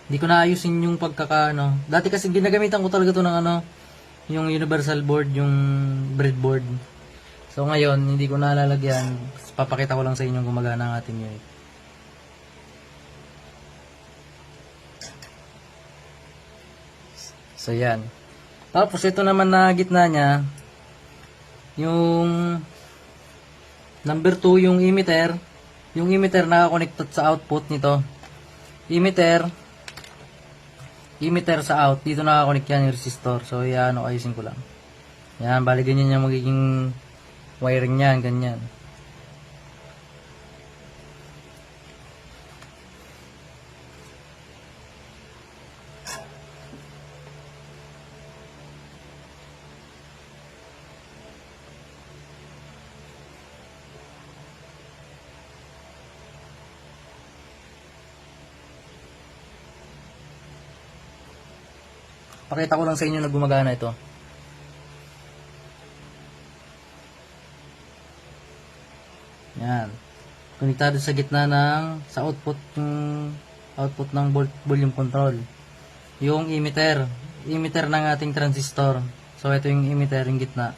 Hindi ko naayusin yung pagkakaano. Dati kasi ginagamitan ko talaga to ng ano, yung universal board, yung breadboard. So ngayon, hindi ko nalalagyan. Papakita ko lang sa inyo kung gumagana ang ating unit. So yan. Tapos ito naman na gitna niya, yung number 2 yung emitter. Yung emitter nakakonected sa output nito. Emitter sa out. Dito nakakonect yan yung resistor. So yan, ayusin ko lang. Yan, bali ganyan yung magiging wiring niyan, ganyan. Pakita ko lang sa inyo na gumagana ito. Yan. Konektado sa gitna ng sa output ng volume control. Yung emitter ng ating transistor. So ito yung emitter, yung gitna.